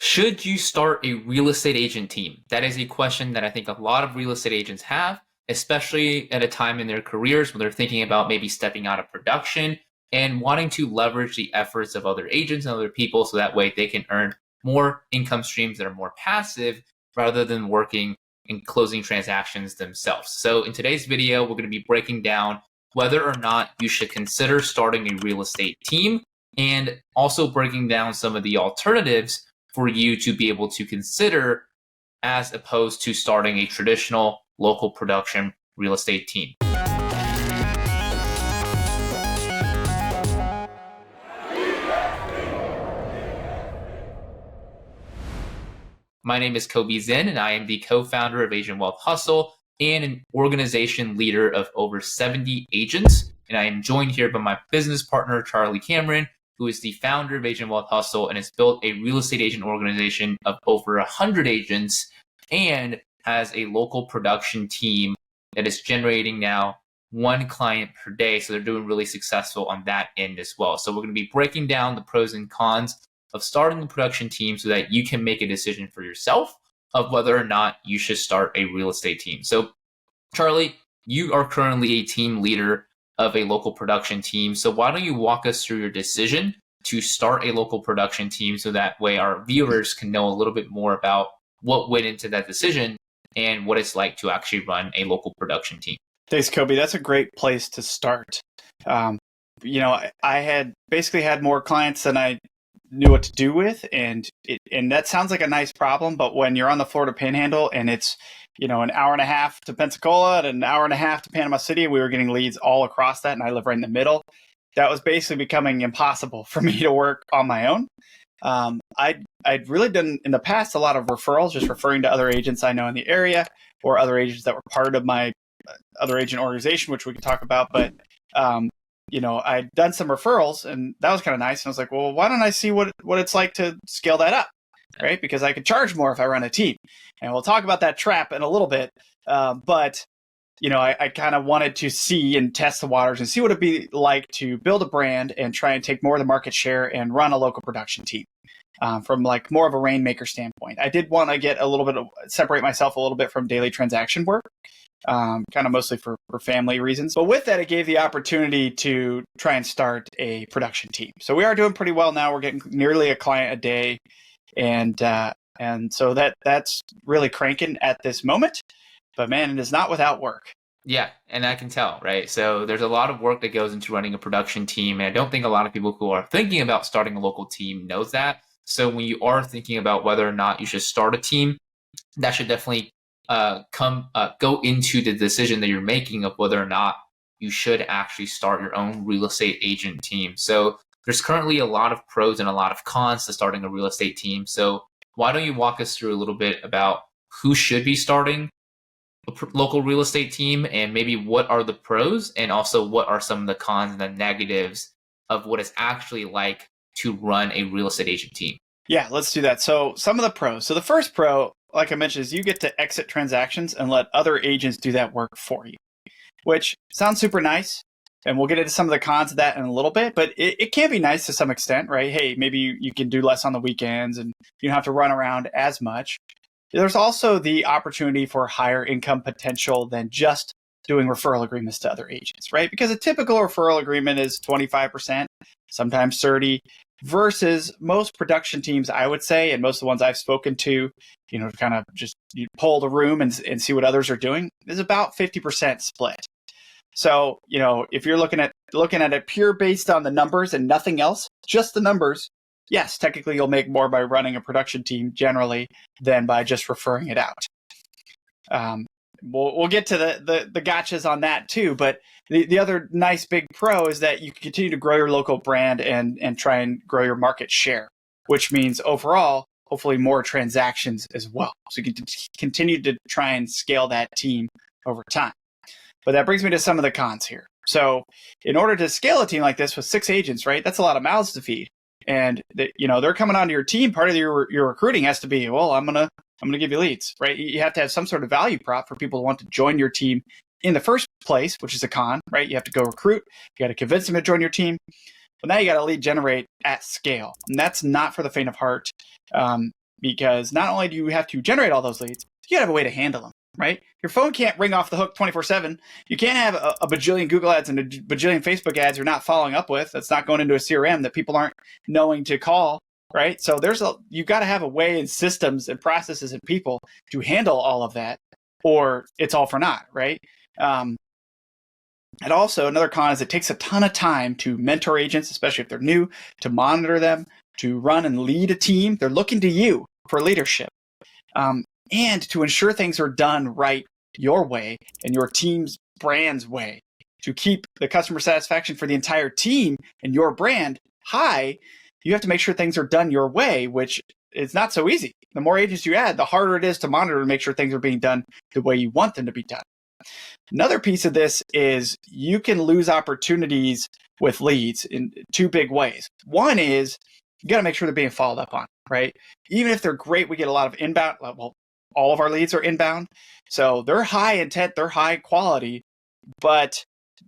Should you start a real estate agent team? That is a question that I think a lot of real estate agents have, especially at a time in their careers when they're thinking about maybe stepping out of production and wanting to leverage the efforts of other agents and other people so that way they can earn more income streams that are more passive rather than working and closing transactions themselves. So in today's video, we're going to be breaking down whether or not you should consider starting a real estate team and also breaking down some of the alternatives for you to be able to consider as opposed to starting a traditional local production real estate team. My name is Xin, and I am the co-founder of Asian Wealth Hustle and an organization leader of over 70 agents. And I am joined here by my business partner, Charlie Cameron, who is the founder of Asian Wealth Hustle and has built a real estate agent organization of over 100 agents and has a local production team that is generating now 1 client per day. So they're doing really successful on that end as well. So we're going to be breaking down the pros and cons of starting the production team so that you can make a decision for yourself of whether or not you should start a real estate team. So Charlie, you are currently a team leader of a local production team. So why don't you walk us through your decision to start a local production team so that way our viewers can know a little bit more about what went into that decision and what it's like to actually run a local production team. Thanks, Kobe. That's a great place to start. I had basically had more clients than I knew what to do with, and that sounds like a nice problem, but when you're on the Florida Panhandle and it's an hour and a half to Pensacola and an hour and a half to Panama City, we were getting leads all across that, and I live right in the middle. That was basically becoming impossible for me to work on my own. I'd really done in the past a lot of referrals, just referring to other agents I know in the area or other agents that were part of my other agent organization, which we can talk about. But I'd done some referrals, and that was kind of nice. And I was like, well, why don't I see what it's like to scale that up, right? Because I could charge more if I run a team. And we'll talk about that trap in a little bit. But I kind of wanted to see and test the waters and see what it'd be like to build a brand and try and take more of the market share and run a local production team from like more of a rainmaker standpoint. I did want to get a little bit separate myself a little bit from daily transaction work. Kind of mostly for family reasons. But with that, it gave the opportunity to try and start a production team. So we are doing pretty well now. We're getting nearly a client a day. And so that's really cranking at this moment. But man, it is not without work. Yeah, and I can tell, right? So there's a lot of work that goes into running a production team. And I don't think a lot of people who are thinking about starting a local team knows that. So when you are thinking about whether or not you should start a team, that should definitely go into the decision that you're making of whether or not you should actually start your own real estate agent team. So there's currently a lot of pros and a lot of cons to starting a real estate team. So why don't you walk us through a little bit about who should be starting a local real estate team and maybe what are the pros and also what are some of the cons and the negatives of what it's actually like to run a real estate agent team? Yeah, let's do that. So some of the pros. So the first pro, like I mentioned, is you get to exit transactions and let other agents do that work for you, which sounds super nice. And we'll get into some of the cons of that in a little bit, but it can be nice to some extent, right? Hey, maybe you can do less on the weekends and you don't have to run around as much. There's also the opportunity for higher income potential than just doing referral agreements to other agents, right? Because a typical referral agreement is 25%, sometimes 30%. Versus most production teams, I would say, and most of the ones I've spoken to, kind of just you poll the room and see what others are doing, is about 50% split. So, if you're looking at it pure based on the numbers and nothing else, just the numbers, yes, technically you'll make more by running a production team generally than by just referring it out. We'll get to the gotchas on that too, but the other nice big pro is that you can continue to grow your local brand and try and grow your market share, which means overall, hopefully more transactions as well. So you can continue to try and scale that team over time. But that brings me to some of the cons here. So in order to scale a team like this with 6 agents, right, that's a lot of mouths to feed. And they're coming onto your team. Part of your recruiting has to be, well, I'm gonna give you leads, right? You have to have some sort of value prop for people to want to join your team in the first place, which is a con, right? You have to go recruit. You got to convince them to join your team. But now you got to lead generate at scale, and that's not for the faint of heart. because not only do you have to generate all those leads, you gotta have a way to handle them, right? Your phone can't ring off the hook 24/7. You can't have a bajillion Google ads and a bajillion Facebook ads you're not following up with. That's not going into a CRM that people aren't knowing to call, right? So you've got to have a way and systems and processes and people to handle all of that, or it's all for naught, right? And also another con is it takes a ton of time to mentor agents, especially if they're new, to monitor them, to run and lead a team. They're looking to you for leadership, and to ensure things are done right your way and your team's brand's way. To keep the customer satisfaction for the entire team and your brand high, you have to make sure things are done your way, which is not so easy. The more agents you add, the harder it is to monitor and make sure things are being done the way you want them to be done. Another piece of this is you can lose opportunities with leads in two big ways. One is you got to make sure they're being followed up on, right? Even if they're great, we get a lot of inbound. Well, all of our leads are inbound. So they're high intent, they're high quality, but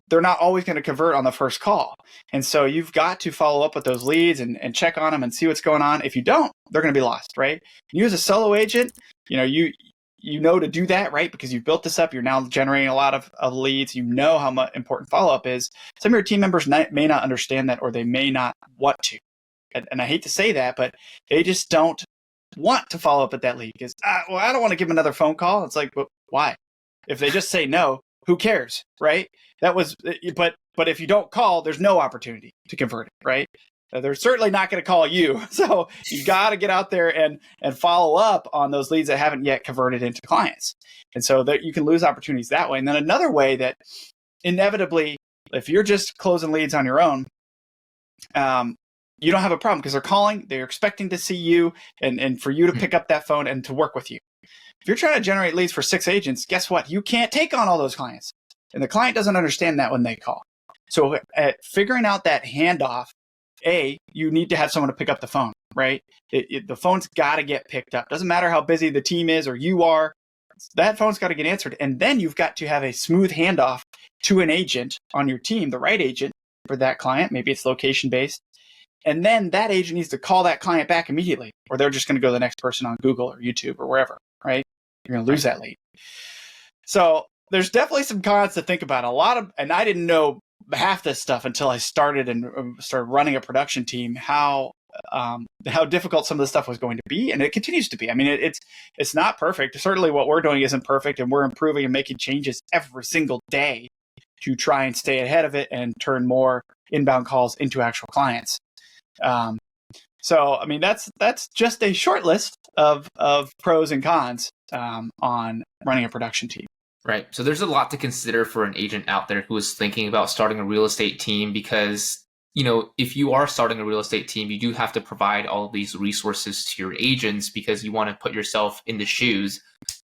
they're not always going to convert on the first call. And so you've got to follow up with those leads and check on them and see what's going on. If you don't, they're going to be lost, right? You as a solo agent, you know to do that, right? Because you've built this up. You're now generating a lot of leads. You know how much important follow-up is. Some of your team members may not understand that, or they may not want to. And I hate to say that, but they just don't want to follow up with that lead because, well, I don't want to give them another phone call. It's like, well, why? If they just say no, who cares, right? But if you don't call, there's no opportunity to convert it, right? They're certainly not going to call you. So you got to get out there and follow up on those leads that haven't yet converted into clients. And so that you can lose opportunities that way. And then another way that inevitably, if you're just closing leads on your own, you don't have a problem because they're calling, they're expecting to see you and for you to pick up that phone and to work with you. If you're trying to generate leads for 6 agents, guess what? You can't take on all those clients. And the client doesn't understand that when they call. So at figuring out that handoff, you need to have someone to pick up the phone, right? The phone's got to get picked up. Doesn't matter how busy the team is or you are, that phone's got to get answered. And then you've got to have a smooth handoff to an agent on your team, the right agent for that client. Maybe it's location-based. And then that agent needs to call that client back immediately, or they're just going to go to the next person on Google or YouTube or wherever, right? You're going to lose that lead. So there's definitely some cons to think about. And I didn't know half this stuff until I started running a production team, how difficult some of the stuff was going to be. And it continues to be. I mean, it's not perfect. Certainly what we're doing isn't perfect, and we're improving and making changes every single day to try and stay ahead of it and turn more inbound calls into actual clients. So, I mean, that's just a short list of pros and cons on running a production team. Right. So there's a lot to consider for an agent out there who is thinking about starting a real estate team because, if you are starting a real estate team, you do have to provide all of these resources to your agents because you want to put yourself in the shoes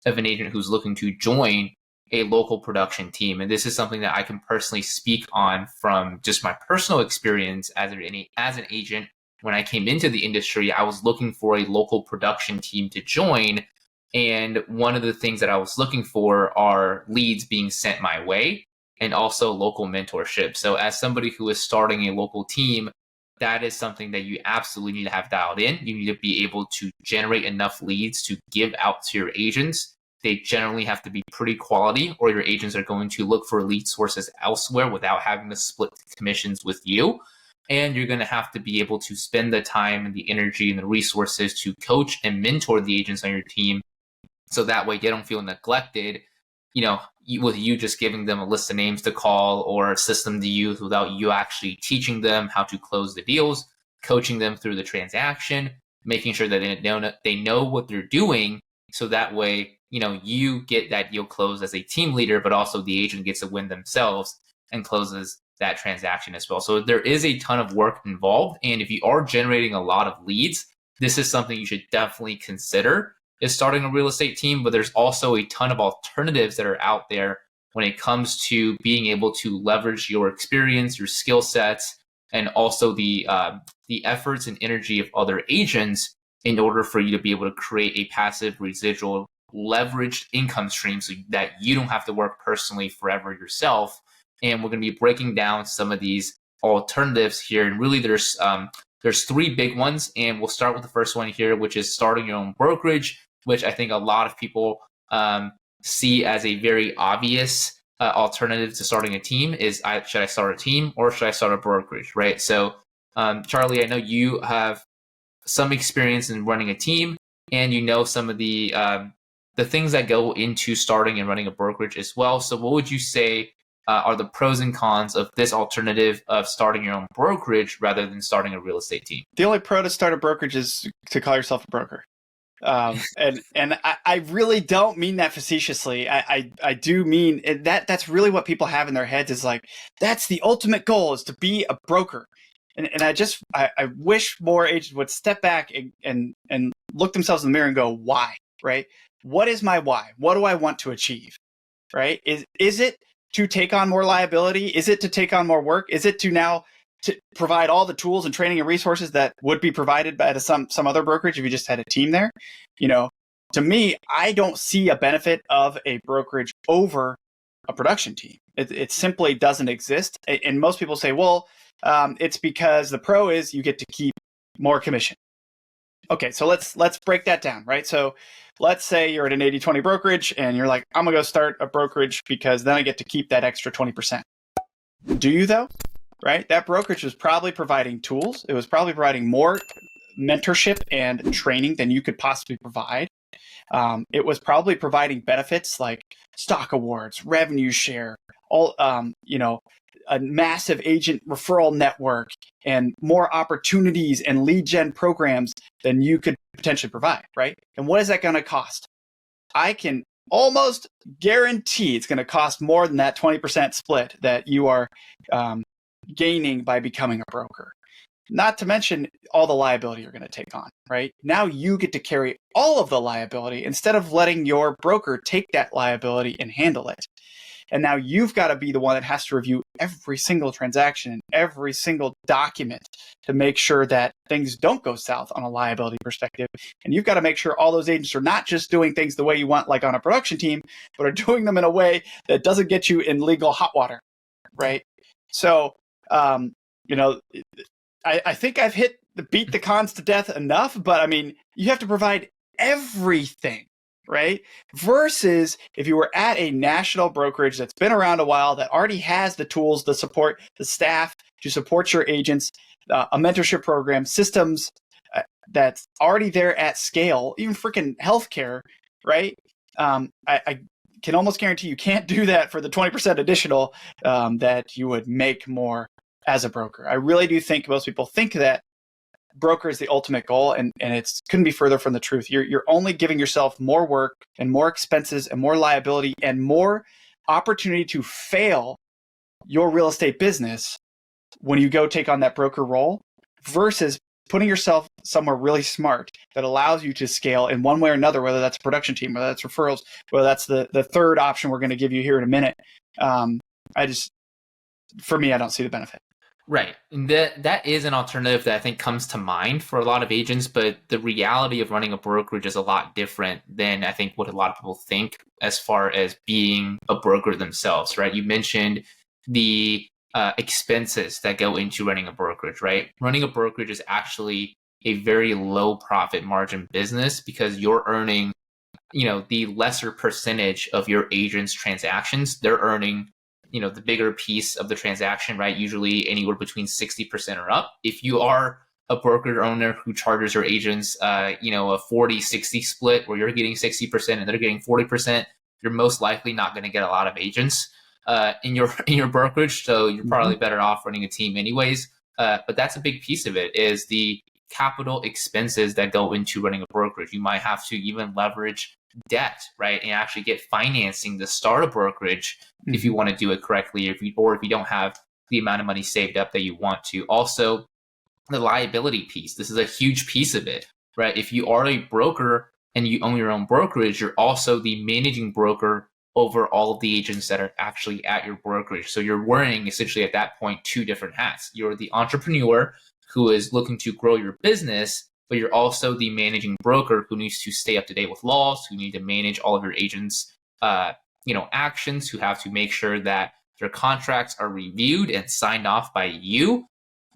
of an agent who's looking to join a local production team. And this is something that I can personally speak on from just my personal experience as an agent. When I came into the industry, I was looking for a local production team to join. And one of the things that I was looking for are leads being sent my way and also local mentorship. So as somebody who is starting a local team, that is something that you absolutely need to have dialed in. You need to be able to generate enough leads to give out to your agents. They generally have to be pretty quality, or your agents are going to look for lead sources elsewhere without having to split commissions with you. And you're going to have to be able to spend the time and the energy and the resources to coach and mentor the agents on your team. So that way they don't feel neglected, with you just giving them a list of names to call or a system to use without you actually teaching them how to close the deals, coaching them through the transaction, making sure that they know what they're doing. So that way, you get that deal closed as a team leader, but also the agent gets to win themselves and closes that transaction as well. So there is a ton of work involved. And if you are generating a lot of leads, this is something you should definitely consider is starting a real estate team. But there's also a ton of alternatives that are out there when it comes to being able to leverage your experience, your skill sets, and also the efforts and energy of other agents in order for you to be able to create a passive residual leveraged income stream so that you don't have to work personally forever yourself. And we're going to be breaking down some of these alternatives here. And really there's there's three big ones, and we'll start with the first one here, which is starting your own brokerage, which I think a lot of people see as a very obvious alternative to starting a team is, should I start a team or should I start a brokerage, right? So Charlie, I know you have some experience in running a team, and you know some of the things that go into starting and running a brokerage as well. So what would you say are the pros and cons of this alternative of starting your own brokerage rather than starting a real estate team? The only pro to start a brokerage is to call yourself a broker. And I really don't mean that facetiously. I do mean that's really what people have in their heads is like, that's the ultimate goal, is to be a broker. And I wish more agents would step back and look themselves in the mirror and go, why, right? What is my why? What do I want to achieve, right? Is it to take on more liability? Is it to take on more work? Is it to now to provide all the tools and training and resources that would be provided by some other brokerage if you just had a team there? You know, to me, I don't see a benefit of a brokerage over a production team. It simply doesn't exist. And most people say, well, it's because the pro is you get to keep more commission. Okay, so let's break that down, right? So let's say you're at an 80-20 brokerage and you're like, I'm gonna go start a brokerage because then I get to keep that extra 20%. Do you though? Right? That brokerage was probably providing tools. It was probably providing more mentorship and training than you could possibly provide. It was probably providing benefits like stock awards, revenue share, all a massive agent referral network, and more opportunities and lead gen programs than you could potentially provide, right? And what is that going to cost? I can almost guarantee it's going to cost more than that 20% split that you are gaining by becoming a broker. Not to mention all the liability you're going to take on, right? Now you get to carry all of the liability instead of letting your broker take that liability and handle it. And now you've got to be the one that has to review every single transaction, every single document to make sure that things don't go south on a liability perspective. And you've got to make sure all those agents are not just doing things the way you want, like on a production team, but are doing them in a way that doesn't get you in legal hot water, right? So, I think I've beat the cons to death enough, but I mean, you have to provide everything, right? Versus if you were at a national brokerage that's been around a while, that already has the tools, the support, the staff to support your agents, a mentorship program, systems that's already there at scale, even freaking healthcare, right? I can almost guarantee you can't do that for the 20% additional that you would make more as a broker. I really do think most people think that broker is the ultimate goal, and it couldn't be further from the truth. You're only giving yourself more work and more expenses and more liability and more opportunity to fail your real estate business when you go take on that broker role, versus putting yourself somewhere really smart that allows you to scale in one way or another, whether that's a production team, whether that's referrals, whether that's the third option we're going to give you here in a minute. For me, I don't see the benefit. Right. And that is an alternative that I think comes to mind for a lot of agents, but the reality of running a brokerage is a lot different than I think what a lot of people think as far as being a broker themselves, right? You mentioned the expenses that go into running a brokerage, right? Running a brokerage is actually a very low profit margin business because you're earning, the lesser percentage of your agent's transactions. They're earning the bigger piece of the transaction, right? Usually anywhere between 60% or up. If you are a broker owner who charges your agents, a 40-60 split where you're getting 60% and they're getting 40%, you're most likely not going to get a lot of agents in your brokerage. So you're probably better off running a team anyways. But that's a big piece of it, is the capital expenses that go into running a brokerage. You might have to even leverage debt, right? And actually get financing to start a brokerage if you want to do it correctly, or if you don't have the amount of money saved up that you want to. Also, the liability piece. This is a huge piece of it, right? If you are a broker and you own your own brokerage, you're also the managing broker over all of the agents that are actually at your brokerage. So you're wearing essentially at that point two different hats. You're the entrepreneur who is looking to grow your business, but you're also the managing broker who needs to stay up to date with laws, who need to manage all of your agents' actions, who have to make sure that their contracts are reviewed and signed off by you.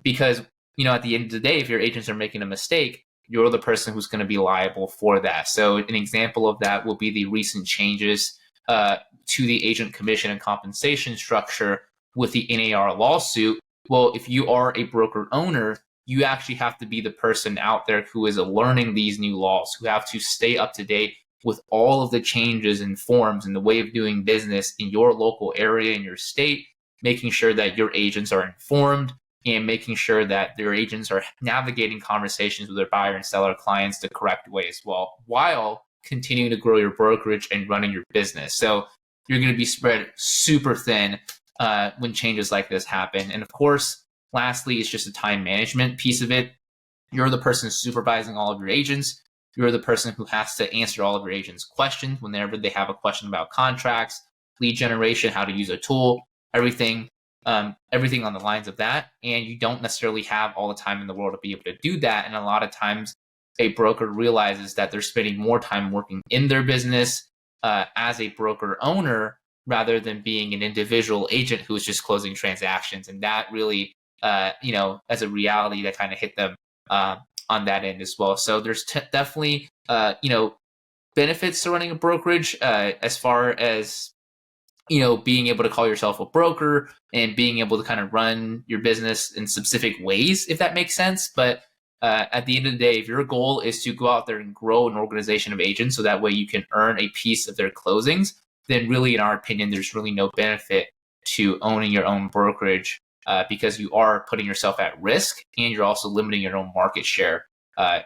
Because at the end of the day, if your agents are making a mistake, you're the person who's going to be liable for that. So an example of that will be the recent changes to the agent commission and compensation structure with the NAR lawsuit. Well, if you are a broker owner, you actually have to be the person out there who is learning these new laws, who have to stay up to date with all of the changes and forms and the way of doing business in your local area, in your state, making sure that your agents are informed and making sure that their agents are navigating conversations with their buyer and seller clients the correct way as well, while continuing to grow your brokerage and running your business. So you're going to be spread super thin when changes like this happen. And of course, lastly, it's just a time management piece of it. You're the person supervising all of your agents. You're the person who has to answer all of your agents' questions whenever they have a question about contracts, lead generation, how to use a tool, everything on the lines of that. And you don't necessarily have all the time in the world to be able to do that. And a lot of times a broker realizes that they're spending more time working in their business as a broker owner rather than being an individual agent who is just closing transactions. And that really, as a reality that kind of hit them on that end as well. So there's definitely, benefits to running a brokerage as far as, being able to call yourself a broker and being able to kind of run your business in specific ways, if that makes sense. But at the end of the day, if your goal is to go out there and grow an organization of agents so that way you can earn a piece of their closings, then really, in our opinion, there's really no benefit to owning your own brokerage because you are putting yourself at risk and you're also limiting your own market share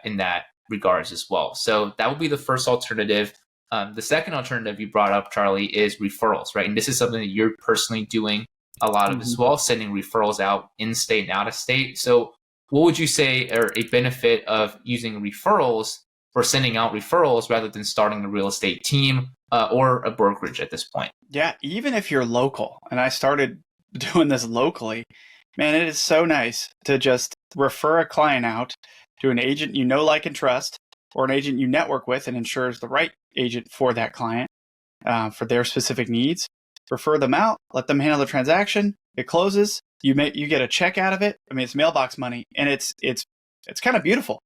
in that regards as well. So that would be the first alternative. The second alternative you brought up, Charlie, is referrals, right? And this is something that you're personally doing a lot of as well, sending referrals out in state and out of state. So what would you say are a benefit of using referrals or sending out referrals rather than starting a real estate team or a brokerage at this point? Yeah, even if you're local, and I started doing this locally, man, it is so nice to just refer a client out to an agent you know, like, and trust, or an agent you network with and ensures the right agent for that client for their specific needs. Refer them out, let them handle the transaction. It closes. You get a check out of it. I mean, it's mailbox money, and it's kind of beautiful.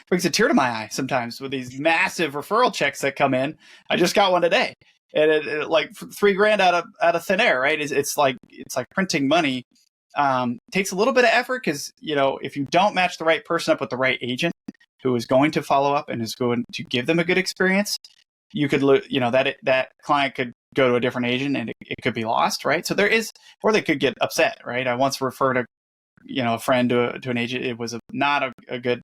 Brings a tear to my eye sometimes with these massive referral checks that come in. I just got one today, and it like $3,000 out of thin air, right? It's like printing money. Takes a little bit of effort because if you don't match the right person up with the right agent who is going to follow up and is going to give them a good experience, you could that client could go to a different agent and it could be lost, right? So or they could get upset, right? I once referred a friend to an agent. It was not a good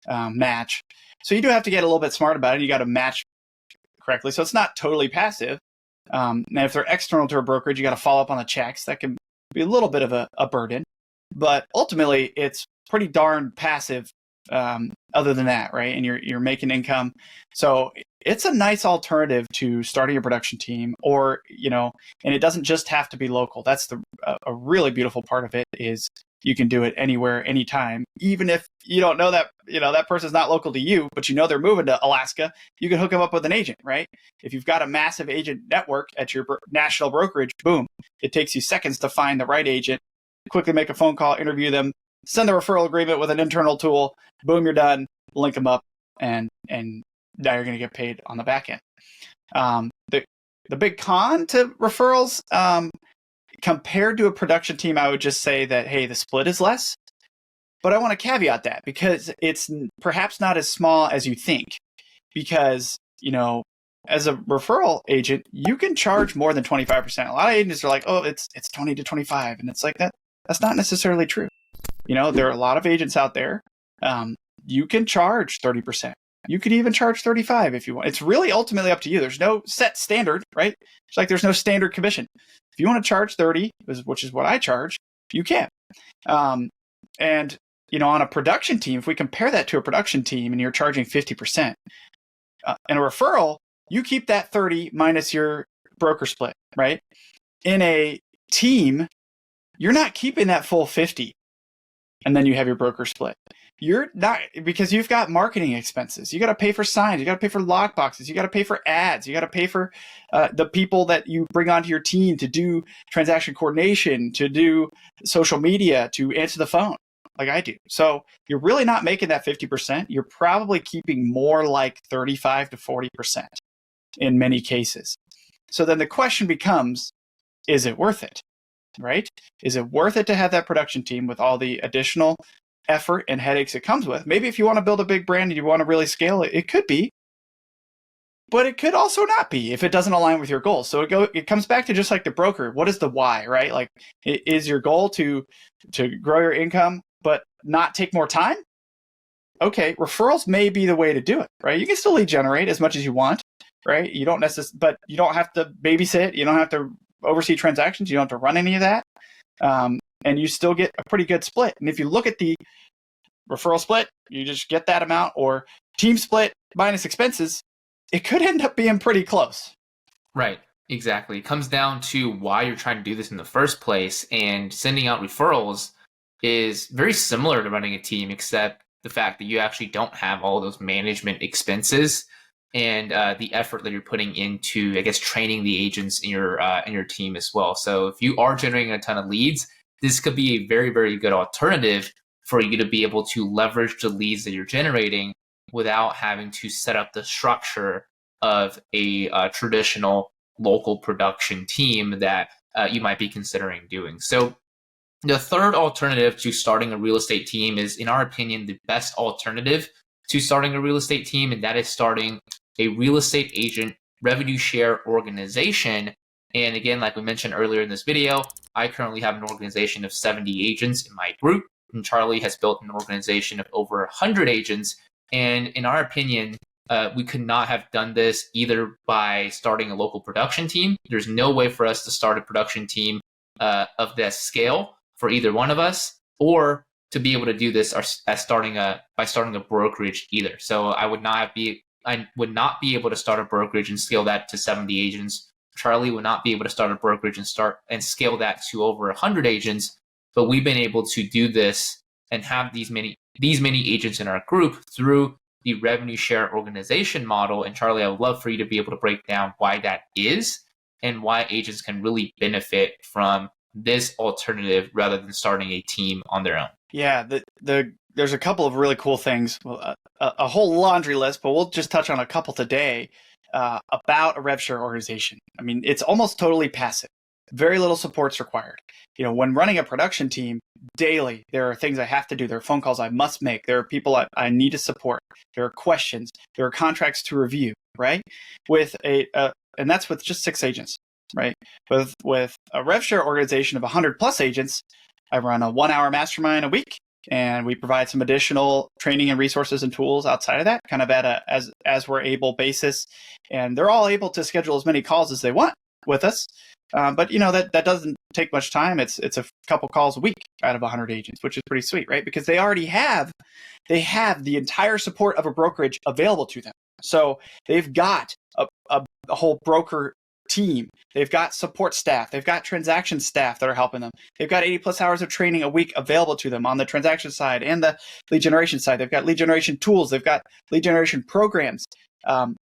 match. So you do have to get a little bit smart about it. You got to match correctly. So it's not totally passive. Now, if they're external to a brokerage, you got to follow up on the checks. That can be a little bit of a burden, but ultimately it's pretty darn passive other than that, right? And you're making income. So it's a nice alternative to starting a production team, or, and it doesn't just have to be local. That's a really beautiful part of it is you can do it anywhere, anytime. Even if you don't know that, that person's not local to you, but they're moving to Alaska, you can hook them up with an agent, right? If you've got a massive agent network at your national brokerage, boom, it takes you seconds to find the right agent, quickly make a phone call, interview them, send a referral agreement with an internal tool, boom, you're done, link them up, and now you're going to get paid on the back end. The big con to referrals, compared to a production team, I would just say that, hey, the split is less. But I want to caveat that because it's perhaps not as small as you think. Because, as a referral agent, you can charge more than 25%. A lot of agents are like, oh, it's 20 to 25. And it's like that's not necessarily true. There are a lot of agents out there. You can charge 30%. You could even charge 35 if you want. It's really ultimately up to you. There's no set standard, right? It's like there's no standard commission. If you want to charge 30, which is what I charge, you can. And on a production team, if we compare that to a production team and you're charging 50%, in a referral, you keep that 30 minus your broker split, right? In a team, you're not keeping that full 50. And then you have your broker split. You're not, because you've got marketing expenses. You got to pay for signs. You got to pay for lock boxes. You got to pay for ads. You got to pay for the people that you bring onto your team to do transaction coordination, to do social media, to answer the phone. like I do. So you're really not making that 50%. You're probably keeping more like 35 to 40% in many cases. So then the question becomes, is it worth it, right? Is it worth it to have that production team with all the additional effort and headaches it comes with? Maybe if you want to build a big brand and you want to really scale it, it could be. But it could also not be if it doesn't align with your goals. So it comes back to just like the broker. What is the why, right? Like, is your goal to grow your income but not take more time? Okay, referrals may be the way to do it, right? You can still lead generate as much as you want, right? You don't necessarily, but you don't have to babysit. You don't have to oversee transactions. You don't have to run any of that, and you still get a pretty good split. And if you look at the referral split, you just get that amount, or team split minus expenses, it could end up being pretty close. Right, exactly. It comes down to why you're trying to do this in the first place, and sending out referrals is very similar to running a team, except the fact that you actually don't have all those management expenses and the effort that you're putting into, I guess, training the agents in your team as well. So if you are generating a ton of leads, this could be a very, very good alternative for you to be able to leverage the leads that you're generating without having to set up the structure of a traditional local production team that you might be considering doing. So the third alternative to starting a real estate team is, in our opinion, the best alternative to starting a real estate team, and that is starting a real estate agent revenue share organization. And again, like we mentioned earlier in this video, I currently have an organization of 70 agents in my group, and Charlie has built an organization of over 100 agents. And in our opinion, we could not have done this either by starting a local production team. There's no way for us to start a production team of this scale for either one of us, or to be able to do this by starting a brokerage either. So I would not be able to start a brokerage and scale that to 70 agents. Charlie would not be able to start a brokerage and scale that to over 100 agents. But we've been able to do this and have these many agents in our group through the revenue share organization model. And Charlie, I would love for you to be able to break down why that is and why agents can really benefit from this alternative rather than starting a team on their own. Yeah, there's a couple of really cool things, a whole laundry list, but we'll just touch on a couple today about a rev share organization. I mean, it's almost totally passive. Very little support's required. When running a production team daily, there are things I have to do. There are phone calls I must make. There are people I need to support. There are questions. There are contracts to review, right? And that's with just 6 agents, right? With a rev share organization of 100 plus agents, I run a 1-hour mastermind a week, and we provide some additional training and resources and tools outside of that, kind of at a as we're able basis. And they're all able to schedule as many calls as they want with us. But that doesn't take much time. It's a couple calls a week out of 100 agents, which is pretty sweet, right? Because they already have the entire support of a brokerage available to them. So they've got a whole broker team. They've got support staff. They've got transaction staff that are helping them. They've got 80 plus hours of training a week available to them on the transaction side and the lead generation side. They've got lead generation tools. They've got lead generation programs.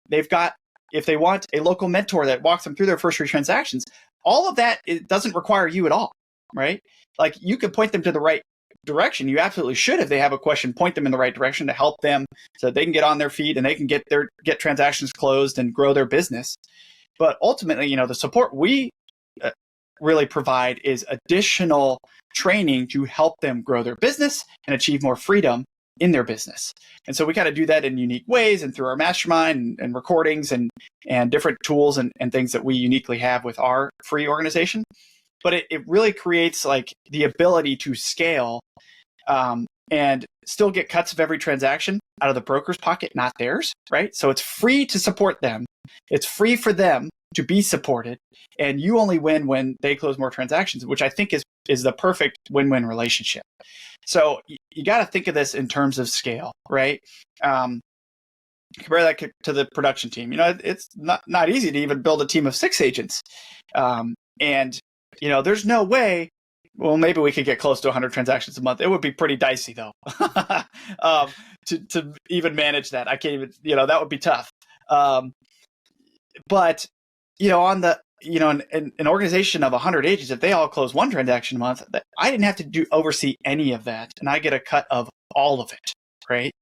They've got, if they want, a local mentor that walks them through their first 3 transactions. All of that, it doesn't require you at all, right? Like, you could point them to the right direction. You absolutely should, if they have a question, point them in the right direction to help them so that they can get on their feet and they can get transactions closed and grow their business. But ultimately, the support we really provide is additional training to help them grow their business and achieve more freedom in their business. And so we kind of do that in unique ways and through our mastermind and recordings and different tools and things that we uniquely have with our free organization. But it really creates like the ability to scale and still get cuts of every transaction out of the broker's pocket, not theirs, right? So it's free to support them. It's free for them to be supported, and you only win when they close more transactions, which I think is the perfect win-win relationship. So you got to think of this in terms of scale, right? Compare that to the production team. It's not easy to even build a team of 6 agents, and there's no way. Well, maybe we could get close to 100 transactions a month. It would be pretty dicey, though, to even manage that. I can't even. That would be tough. But an organization of 100 agents, if they all close one transaction a month, I didn't have to oversee any of that, and I get a cut of all of it, right?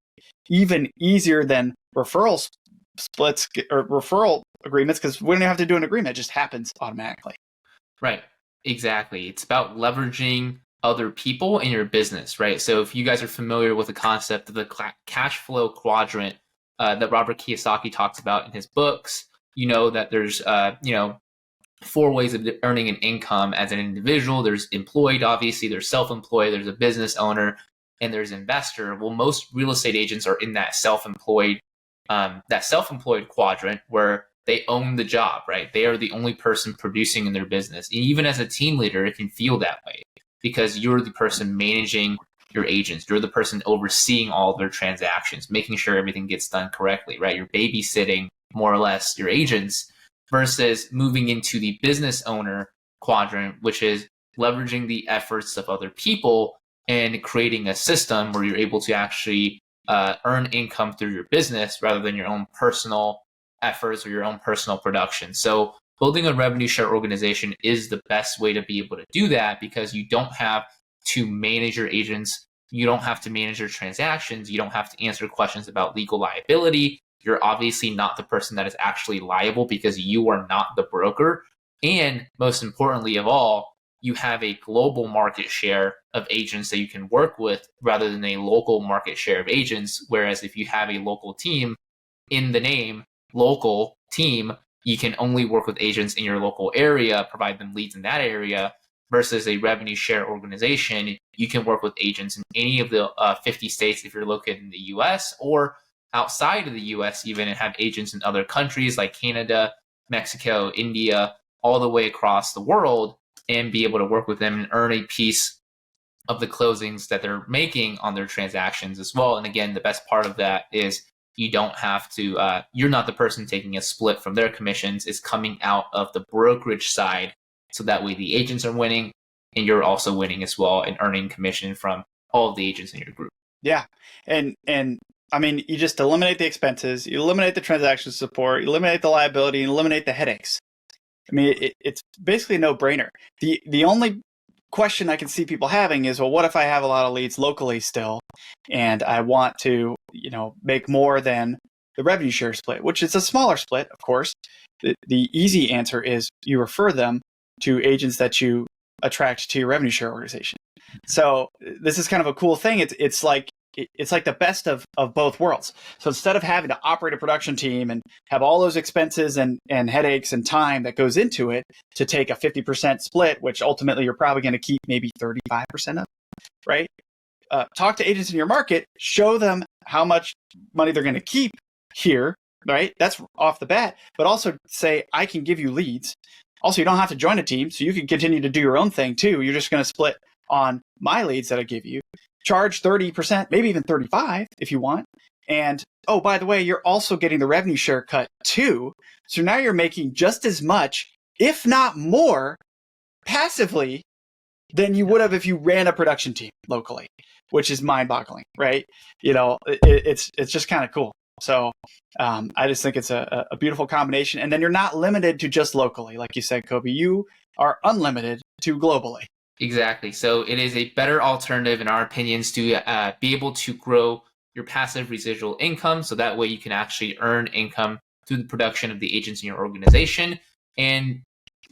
Even easier than referral splits or referral agreements, because we don't have to do an agreement; it just happens automatically. Right. Exactly. It's about leveraging other people in your business, right? So if you guys are familiar with the concept of the cash flow quadrant that Robert Kiyosaki talks about in his books, you know that there's, 4 ways of earning an income as an individual. There's employed, obviously, there's self-employed, there's a business owner, and there's investor. Well, most real estate agents are in that self-employed quadrant where they own the job, right? They are the only person producing in their business. And even as a team leader, it can feel that way because you're the person managing your agents. You're the person overseeing all of their transactions, making sure everything gets done correctly, right? You're babysitting more or less your agents versus moving into the business owner quadrant, which is leveraging the efforts of other people and creating a system where you're able to actually earn income through your business rather than your own personal efforts or your own personal production. So building a revenue share organization is the best way to be able to do that because you don't have to manage your agents. You don't have to manage your transactions. You don't have to answer questions about legal liability. You're obviously not the person that is actually liable because you are not the broker. And most importantly of all, you have a global market share of agents that you can work with rather than a local market share of agents. Whereas if you have a local team in the name, local team, you can only work with agents in your local area, provide them leads in that area, versus a revenue share organization. You can work with agents in any of the 50 states if you're located in the US or outside of the US even, and have agents in other countries like Canada, Mexico, India, all the way across the world, and be able to work with them and earn a piece of the closings that they're making on their transactions as well. And again, the best part of that is you don't have to, you're not the person taking a split from their commissions. It's coming out of the brokerage side. So that way the agents are winning and you're also winning as well and earning commission from all of the agents in your group. Yeah. And I mean, you just eliminate the expenses, you eliminate the transaction support, you eliminate the liability, and eliminate the headaches. I mean, it's basically a no-brainer. The only question I can see people having is, well, what if I have a lot of leads locally still, and I want to, make more than the revenue share split, which is a smaller split, of course. The easy answer is you refer them to agents that you attract to your revenue share organization. So this is kind of a cool thing. It's like the best of both worlds. So instead of having to operate a production team and have all those expenses and headaches and time that goes into it to take a 50% split, which ultimately you're probably going to keep maybe 35% of, right? Talk to agents in your market, show them how much money they're going to keep here, right? That's off the bat, but also say, I can give you leads. Also, you don't have to join a team, so you can continue to do your own thing too. You're just going to split on my leads that I give you. Charge 30%, maybe even 35% if you want. And oh, by the way, you're also getting the revenue share cut too. So now you're making just as much, if not more, passively than you would have if you ran a production team locally, which is mind-boggling, right? It's just kind of cool. So I just think it's a beautiful combination. And then you're not limited to just locally. Like you said, Kobe, you are unlimited to globally. Exactly. So it is a better alternative, in our opinions, to be able to grow your passive residual income. So that way you can actually earn income through the production of the agents in your organization. And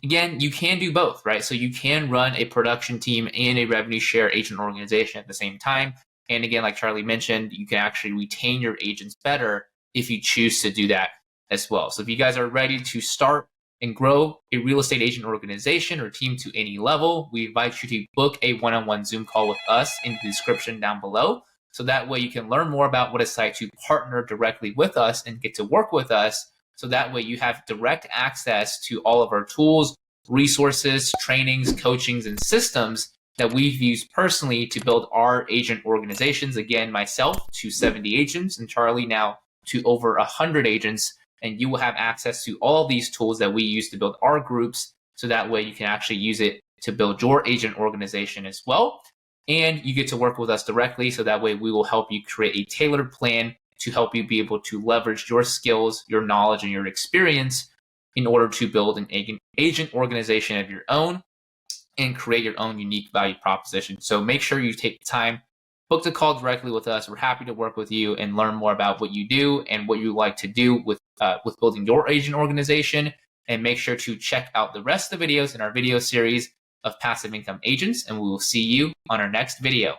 again, you can do both, right? So you can run a production team and a revenue share agent organization at the same time. And again, like Charlie mentioned, you can actually retain your agents better if you choose to do that as well. So if you guys are ready to start and grow a real estate agent organization or team to any level, we invite you to book a one-on-one Zoom call with us in the description down below. So that way you can learn more about what it's like to partner directly with us and get to work with us. So that way you have direct access to all of our tools, resources, trainings, coachings, and systems that we've used personally to build our agent organizations. Again, myself to 70 agents and Charlie now to over 100 agents. And you will have access to all these tools that we use to build our groups. So that way you can actually use it to build your agent organization as well. And you get to work with us directly. So that way we will help you create a tailored plan to help you be able to leverage your skills, your knowledge, and your experience in order to build an agent organization of your own and create your own unique value proposition. So make sure you take time, book the call directly with us. We're happy to work with you and learn more about what you do and what you like to do with building your agent organization. And make sure to check out the rest of the videos in our video series of passive income agents, and we will see you on our next video.